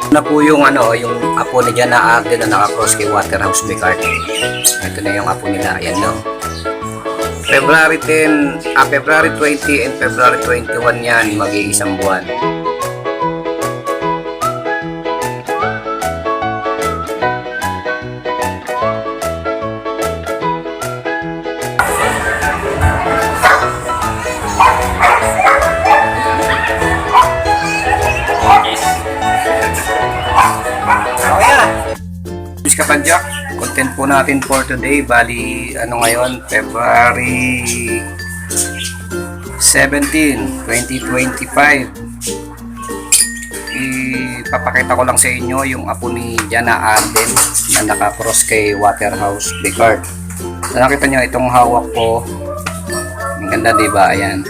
Na po yung yung apo ni Jana Arden na naka-cross kay Waterhouse Bicart. Ito na yung apo nila, ayan no. February 10, February 20 and February 21 yan, mag-iisang buwan. Kapadyak, content po natin for today. Bali, ngayon, February 17, 2025. Ipapakita ko lang sa inyo yung apo ni Jana Arden na naka-cross kay Waterhouse Bicart. So, nakita nyo itong hawak ko. Ang ganda, diba? Ayan.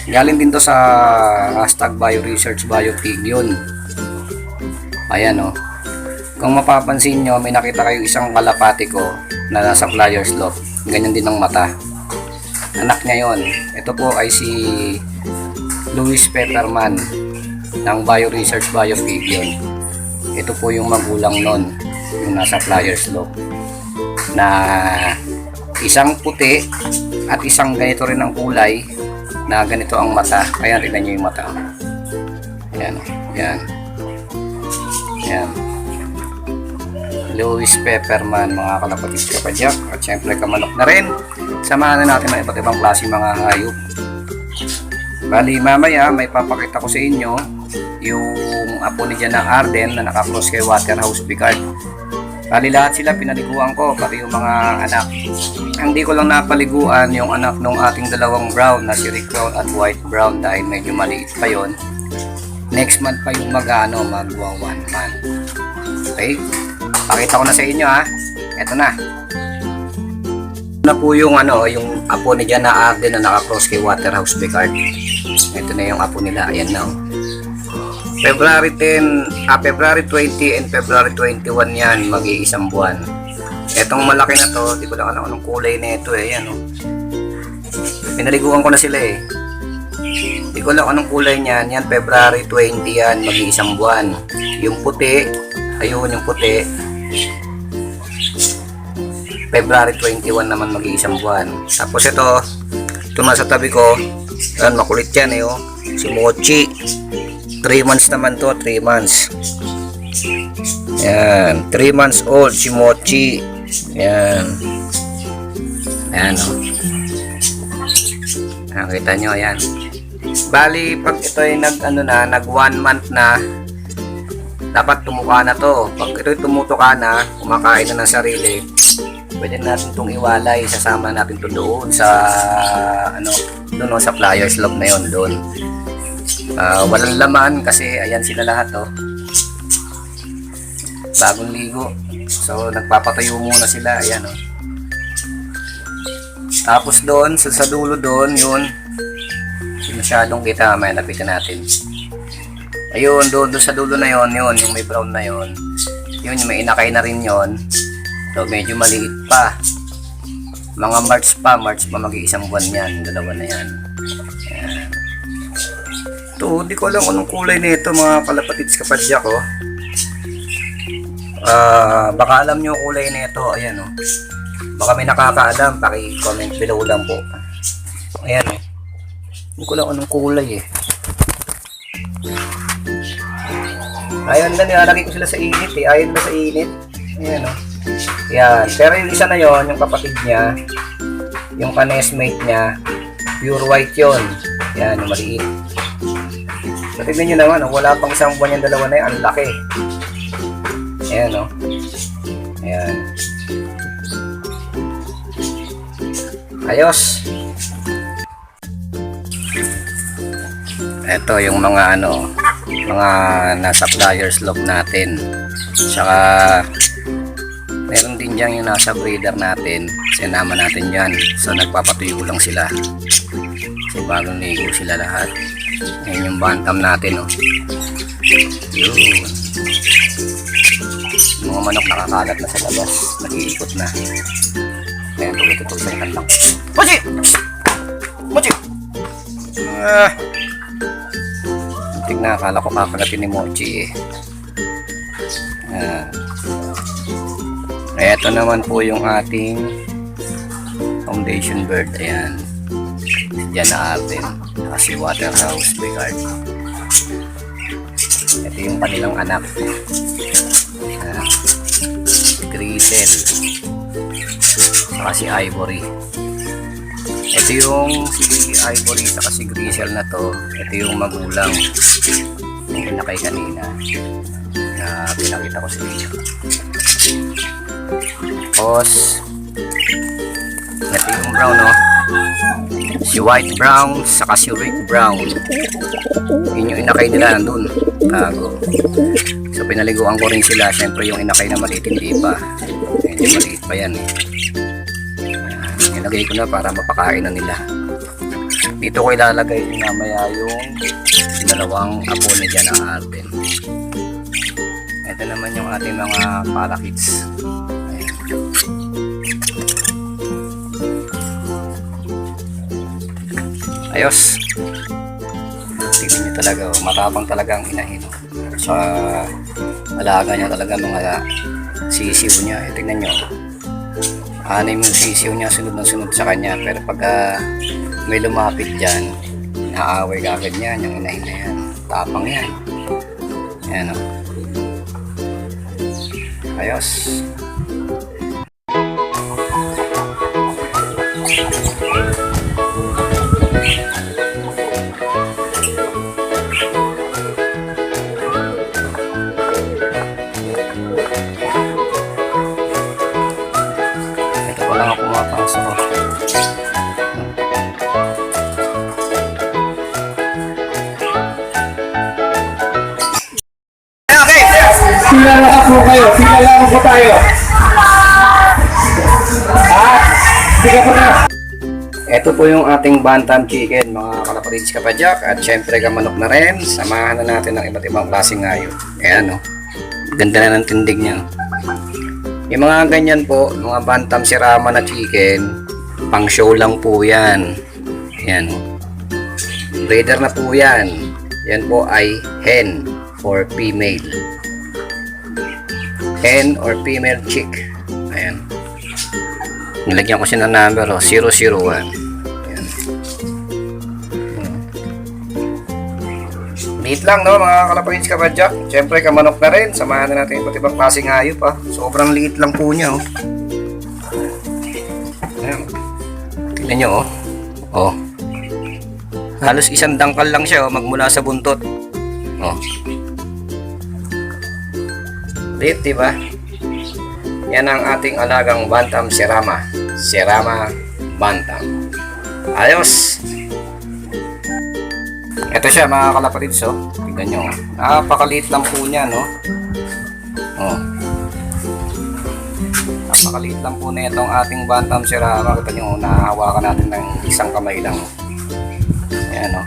Galing din to sa hashtag BioResearch BioPig yun. Ayan, oh. Kung mapapansin nyo, may nakita kayo isang kalapati ko na nasa Flyers Loft. Ganyan din ang mata. Anak niya yon. Ito po ay si Louis Peterman ng BioResearch BioPig yun. Ito po yung magulang nun, yung nasa Flyers Loft. Na isang puti at isang ganito rin ang kulay na ganito ang mata. Ayan, tignan nyo yung mata. Ayan, ayan. Ayan. Louis Pepperman, mga kalapatid kapadyak, at syempre kamanok na rin. Samahan na natin ng iba't ibang klase mga hayop. Bali mamaya may papakita ko sa inyo yung apo ni Jana Arden na naka-cross kay Waterhouse Bicart. Bali lahat sila pinaliguan ko, pati yung mga anak. Hindi ko lang napaliguan yung anak ng ating dalawang brown na si Rick Brown at White Brown dahil medyo maliit pa yon. Next month pa yung magwa 1 month. Okay? Pakita ko na sa inyo ha. Ito na. Na po yung yung apo ni Jana Arden na naka-cross kay Waterhouse Bicart. Ito na yung apo nila. Ayan na. February 10, February 20 and February 21 yan, mag-iisang buwan. Etong malaki na to, di ko lang alam anong kulay na ito eh. Ayan, oh. Pinaliguan ko na sila eh. Di ko lang anong kulay niyan. Yan, February 20 yan, mag-iisang buwan. Yung puti, ayun yung puti. February 21 naman mag-iisang buwan. Tapos ito nasa tabi ko. Ayan, makulit yan eh, oh. Si Mochi. 3 months naman to, 3 months. Ayan, 3 months old si Mochi. Ayan. Ayan, oh. Nakita nyo, ayan. Bali, pag ito ay nag 1 month na, dapat tumuka na to. Pag ito'y tumutuka na, kumakain na ng sarili, pwede natin itong iwalay. Sasama natin ito doon sa doon sa Flyers Loft na yon doon. Walang laman kasi ayan sila lahat oh. Bagong ligo. So nagpapatayo muna sila, ayan oh. Tapos doon sa dulo doon, yun. Hindi masyadong kita, may lapitan natin. Ayun, doon sa dulo na yon, yung may brown na yon. Yun, yung may inakay na rin yon. So, medyo maliit pa. Mga March pa mag-iisang buwan yan. Dalawa na yan. Ayan. Ito, di ko alam anong kulay nito mga kalapatids kapadyak oh. Baka alam nyo kulay nito. Ayan oh. Baka may nakakaalam, paki-comment below lang po. Ayan oh. Hindi ko lang anong kulay eh. Ayun na, nilalagay ko sila sa init eh. Ayun na sa init. Ayan o. Ayan. Pero yung isa na yon, yung kapatid niya, yung ka-nestmate niya, pure white yon. Ayan, yung maliit. So, tignan nyo naman, wala pang isang buwan yung dalawa na yun. Ang laki. Ayan o. Ayan. Ayos. Ito yung mga mga nasa Flyers Loft natin. Saka meron din dyan yung nasa breeder natin. Sinama natin dyan. So nagpapatuyo lang sila. Kasi bagong ligo sila lahat. Ngayon yung bantam natin oh. Yun. Yung mga manok nakakalat na sa labas. Nag-iikot na. Ayan, tuloy-tuloy lang. Mochi! Mochi! Tignan, akala ko kakagatin ni Mochi eh. Ito naman po yung ating foundation bird. Ayan. Diyan na atin. Kasi Waterhouse Bigard. Ito yung kanilang anak. Si Grisel. Saka si Ivory. Ito yung si Ivory saka si Grisel na to. Ito yung magulang. Yung inakay kanina. Na pinakita ko sa inyo. Tapos ito yung brown, no? Si White Brown saka si Rick Brown. Yun yung inakay nila nandun bago. So pinaliguan ko rin sila. Syempre yung inakay na maliit hindi pa. Medyo maliit pa yan eh. Nilagay ko na para mapakain na nila. Dito ko ilalagay mamaya yung dalawang apo ni Jana Arden. Ito naman yung ating mga parakeets. Ayos. Tingnan nyo talaga, matapang talaga ang inahin. Sa alaga niya talaga mga sisiw niya. Tingnan nyo. Anim yung sisiw niya sunod na sunod sa kanya. Pero pag may lumapit dyan, naaway kagad niya yung inahin na yan. Tapang yan. Ayan o. Ayos. Sinalahan po kayo, sinalahan po tayo. Sige po na. Ito po yung ating bantam chicken, mga kalapatids kapadyak. At syempre kamanok na rin. Samahan na natin ng iba't ibang klaseng ngayon. Ayan o. Ganda na ng tindig niya. Yung mga ganyan po, mga bantam sirama na chicken, pang show lang po yan. Ayan o. Breeder na po yan. Yan po ay hen or female. Hen or female chick. Ayan. Nilagyan ko siya ng number 001. Ayan. Liit lang no mga kalapatids kapadyak. Siyempre kamanok na rin. Samahan na natin iba't ibang klaseng hayop pa. Sobrang liit lang po niya oh. Ayan. Tignan nyo oh. Halos isang dangkal lang siya magmula sa buntot. Oh. Liit, diba? Yan ang ating alagang bantam sirama. Sirama bantam. Ayos! Ito siya mga kalapatids oh. Tignan nyo. Napakaliit lang po niya no. Oh. Napakaliit lang po na itong ating bantam sirama. Kita nyo, nahawakan natin ng isang kamay lang. Ayan oh.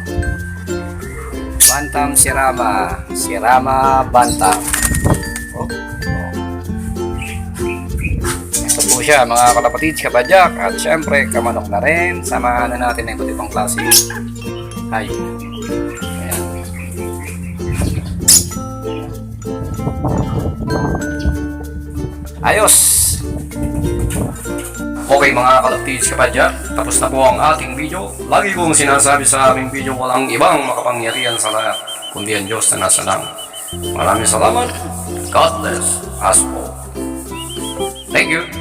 Bantam sirama. Sirama bantam. Oh. Ito po siya mga kalapatids kapadyak. At syempre kamanok na rin. Samahan na natin ng iba't ibang klase. Hay. Ayan. Ayos. Okay mga kalapatids kapadyak, tapos na po ang ating video. Lagi kong sinasabi sa aming video, walang ibang makapangyarihan sa lahat kundi ang Diyos na nasa langit. Maraming salamat. God bless us all. Thank you.